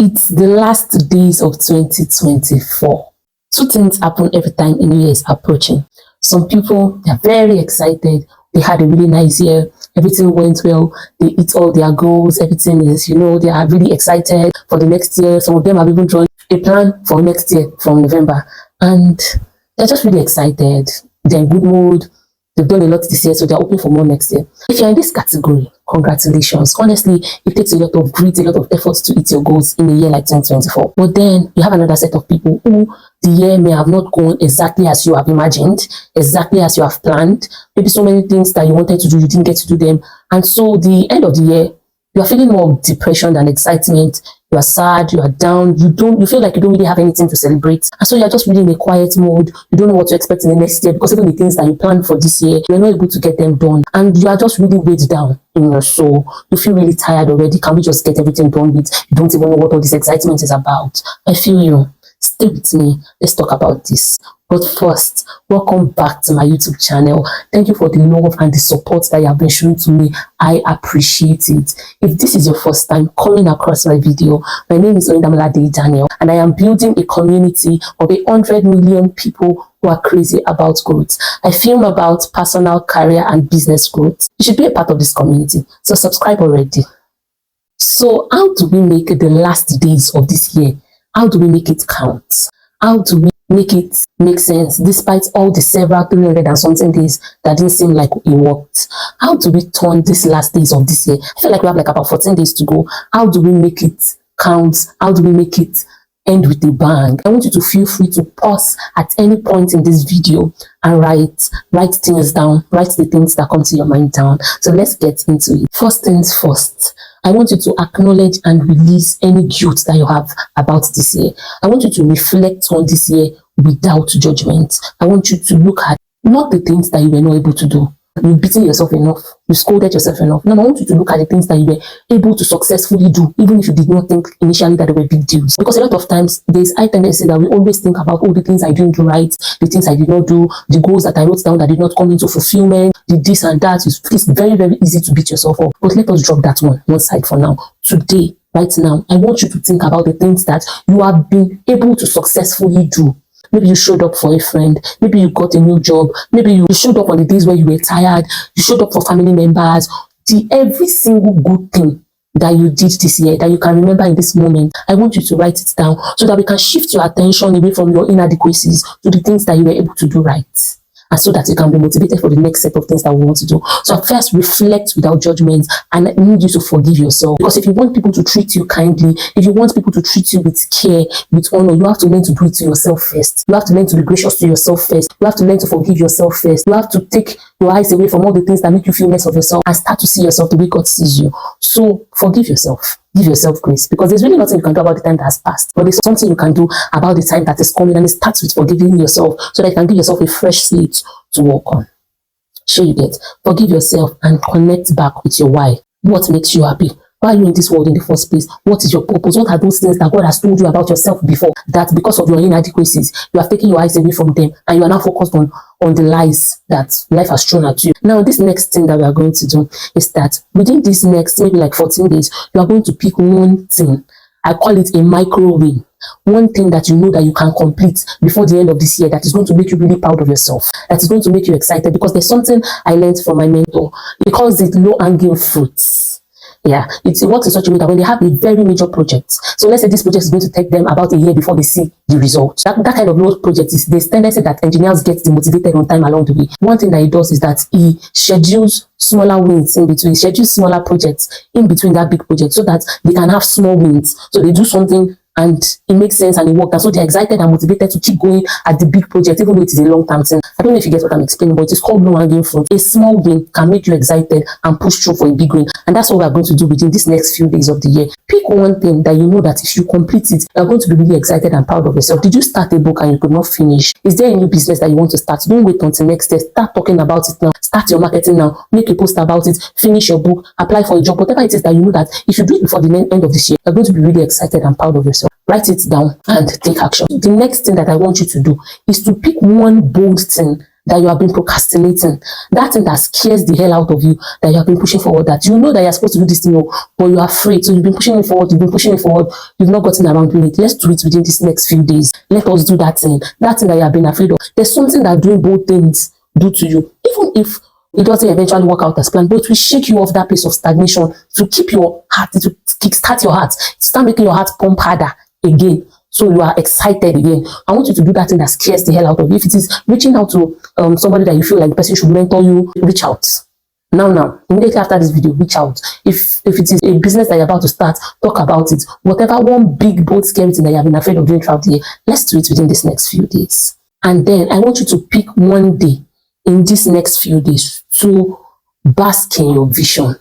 It's the last days of 2024. Two things happen every time a new year is approaching. Some people, they're very excited. They had a really nice year. Everything went well. They hit all their goals. Everything is, they are really excited for the next year. Some of them have even drawn a plan for next year from November. And they're just really excited. They're in good mood. They've done a lot this year, so they're hoping for more next year. If you're in this category, congratulations. Honestly, it takes a lot of grit, a lot of efforts to hit your goals in a year like 2024. But then you have another set of people who the year may have not gone exactly as you have imagined, exactly as you have planned. Maybe so many things that you wanted to do, you didn't get to do them. And so the end of the year, you are feeling more depression than excitement. You are sad, you are down, you feel like you don't really have anything to celebrate. And so you're just really in a quiet mode. You don't know what to expect in the next year because even the things that you planned for this year, you're not able to get them done. And you are just really weighed down in your soul. You feel really tired already. Can we just get everything done with? You don't even know what all this excitement is about. I feel you. Stay with me. Let's talk about this. But first, welcome back to my YouTube channel. Thank you for the love and the support that you have been showing to me. I appreciate it. If this is your first time coming across my video, my name is Deyi-Daniel, and I am building a community of 100 million people who are crazy about growth. I film about personal, career, and business growth. You should be a part of this community, so subscribe already. So how do we make the last days of this year? How do we make it count? How do we make it make sense despite all the several 300 and something days that didn't seem like it worked? How do we turn these last days of this year? I feel like we have like about 14 days to go. How do we make it count? How do we make it end with a bang? I want you to feel free to pause at any point in this video and write things down, write the things that come to your mind down. So let's get into it. First things first, I want you to acknowledge and release any guilt that you have about this year. I want you to reflect on this year without judgment. I want you to look at not the things that you were not able to do. You've beaten yourself enough. You scolded yourself enough. Now, I want you to look at the things that you were able to successfully do, even if you did not think initially that they were big deals. Because a lot of times, there's a tendency that we always think about all the things I didn't do right, the things I did not do, the goals that I wrote down that did not come into fulfillment, the this and that. It's very, very easy to beat yourself up. But let us drop that one side for now. Today, right now, I want you to think about the things that you have been able to successfully do. Maybe you showed up for a friend. Maybe you got a new job. Maybe you showed up on the days where you were tired. You showed up for family members. Every single good thing that you did this year that you can remember in this moment, I want you to write it down so that we can shift your attention away from your inadequacies to the things that you were able to do right. And so that you can be motivated for the next set of things that we want to do. So first, reflect without judgment, and I need you to forgive yourself. Because if you want people to treat you kindly, if you want people to treat you with care, with honor, you have to learn to do it to yourself first. You have to learn to be gracious to yourself first. You have to learn to forgive yourself first. You have to take your eyes away from all the things that make you feel less of yourself and start to see yourself the way God sees you. So forgive yourself. Give yourself grace, because there's really nothing you can do about the time that has passed, but there's something you can do about the time that is coming, and it starts with forgiving yourself so that you can give yourself a fresh slate to work on. Sure, you get. Forgive yourself and connect back with your why. What makes you happy? Why are you in this world in the first place? What is your purpose? What are those things that God has told you about yourself before, that because of your inadequacies, you have taken your eyes away from them and you are now focused on the lies that life has thrown at you? Now, this next thing that we are going to do is that within this next, maybe like 14 days, you are going to pick one thing. I call it a micro win. One thing that you know that you can complete before the end of this year that is going to make you really proud of yourself, that is going to make you excited, because there's something I learned from my mentor. He calls it low-hanging fruits. Yeah, it works in such a way that when they have a very major project, so let's say this project is going to take them about a year before they see the result. That kind of low project is, there's tendency that engineers get demotivated on time along the way. One thing that he does is that he schedules smaller wins in between, schedules smaller projects in between that big project so that they can have small wins. So they do something and it makes sense and it works. And so they're excited and motivated to keep going at the big project, even though it is a long-term thing. I don't know if you get what I'm explaining, but it's called low-hanging fruit. A small win can make you excited and push through for a big win. And that's what we're going to do within these next few days of the year. Pick one thing that you know that if you complete it, you're going to be really excited and proud of yourself. Did you start a book and you could not finish? Is there a new business that you want to start? Don't wait until next year. Start talking about it now. Start your marketing now. Make a post about it. Finish your book. Apply for a job. Whatever it is that you know that if you do it before the end of this year, you're going to be really excited and proud of yourself. Write it down and take action. The next thing that I want you to do is to pick one bold thing that you have been procrastinating, that thing that scares the hell out of you, that you have been pushing forward, that you know that you're supposed to do this thing, but you're afraid. So you've been pushing it forward, you've not gotten around doing it. Let's do it within these next few days. Let us do that thing that you have been afraid of. There's something that doing both things do to you, even if it doesn't eventually work out as planned, but it will shake you off that place of stagnation to keep your heart, to kickstart your heart, start making your heart pump harder again. So you are excited again. I want you to do that thing that scares the hell out of you. If it is reaching out to somebody that you feel like the person should mentor you, reach out. Now, immediately after this video, reach out. If it is a business that you're about to start, talk about it. Whatever one big, bold, scary thing that you have been afraid of doing throughout the year, let's do it within these next few days. And then I want you to pick one day in these next few days to bask in your vision,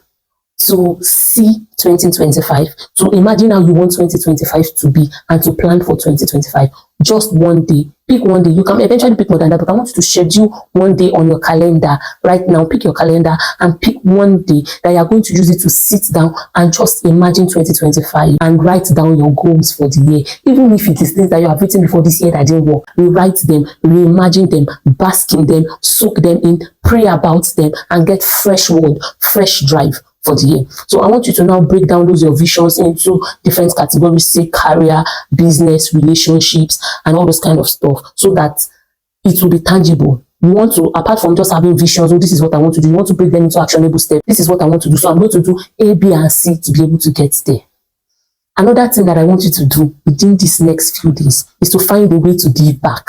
to see 2025, to imagine how you want 2025 to be, and to plan for 2025. Just one day. Pick one day. You can eventually pick more than that, but I want you to schedule one day on your calendar right now. Pick your calendar and pick one day that you are going to use it to sit down and just imagine 2025 and write down your goals for the year. Even if it is things that you have written before this year that didn't work, rewrite them, reimagine them, bask in them, soak them in, pray about them, and get fresh word, fresh drive for the year. So I want you to now break down those your visions into different categories, say career, business, relationships, and all those kind of stuff, so that it will be tangible. You want to, apart from just having visions, oh, this is what I want to do, you want to break them into actionable steps. This is what I want to do. So I'm going to do A, B, and C to be able to get there. Another thing that I want you to do within these next few days is to find a way to give back.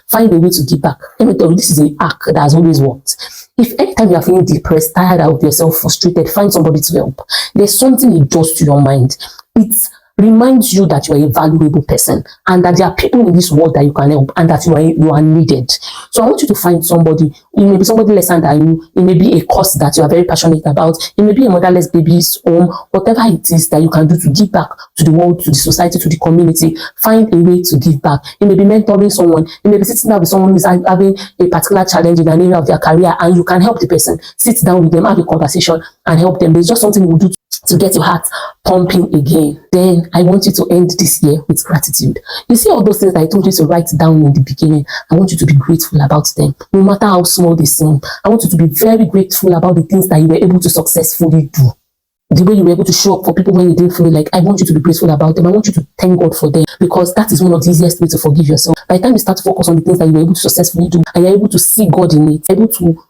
Find a way to give back. Let me tell you, this is a hack that has always worked. If anytime you are feeling depressed, tired out of yourself, frustrated, find somebody to help. There's something it does to your mind. It reminds you that you are a valuable person and that there are people in this world that you can help and that you are needed. So I want you to find somebody. It may be somebody lesser than you. It may be a cause that you are very passionate about. It may be a motherless baby's home. Whatever it is that you can do to give back to the world, to the society, to the community, find a way to give back. It may be mentoring someone. It may be sitting down with someone who is having a particular challenge in an area of their career and you can help the person. Sit down with them, have a conversation and help them. There's just something you will do to get your heart pumping again. Then I want you to end this year with gratitude. You see all those things that I told you to write down in the beginning. I want you to be grateful about them, no matter how small they seem. I want you to be very grateful about the things that you were able to successfully do. The way you were able to show up for people when you didn't feel like. I want you to be grateful about them. I want you to thank God for them, because that is one of the easiest ways to forgive yourself. By the time you start to focus on the things that you were able to successfully do and you're able to see God in it, able to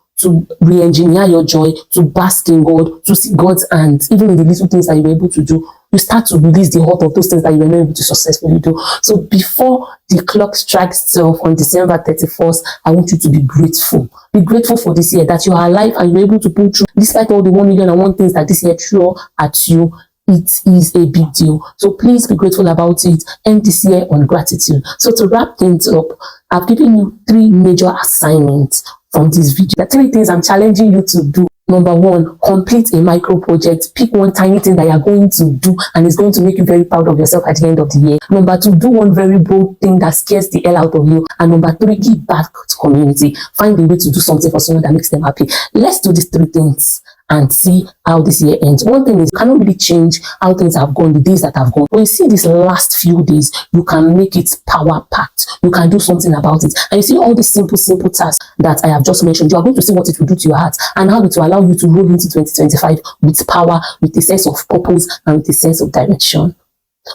re-engineer your joy, to bask in God, to see God's hand, even in the little things that you were able to do, you start to release the heart of those things that you were not able to successfully do. So before the clock strikes 12 on December 31st, I want you to be grateful. Be grateful for this year, that you are alive and you're able to pull through, despite all the 1,000,001 things that this year threw at you. It is a big deal. So please be grateful about it. End this year on gratitude. So to wrap things up, I've given you 3 major assignments from this video. The 3 things I'm challenging you to do. Number 1, complete a micro project. Pick one tiny thing that you're going to do and it's going to make you very proud of yourself at the end of the year. Number 2, do one very bold thing that scares the hell out of you. And number 3, give back to community. Find a way to do something for someone that makes them happy. Let's do these 3 things and see how this year ends. One thing is, you cannot really change how things have gone, the days that have gone. When you see these last few days, you can make it power-packed. You can do something about it. And you see all these simple tasks that I have just mentioned, you are going to see what it will do to your heart and how it will allow you to roll into 2025 with power, with a sense of purpose, and with a sense of direction.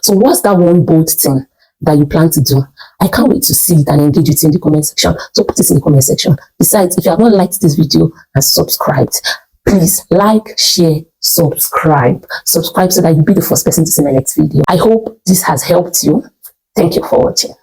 So what's that one bold thing that you plan to do? I can't wait to see it and engage with you in the comment section. So put it in the comment section. Besides, if you have not liked this video and subscribed, please like, share, subscribe so that you'll be the first person to see my next video. I hope this has helped you. Thank you for watching.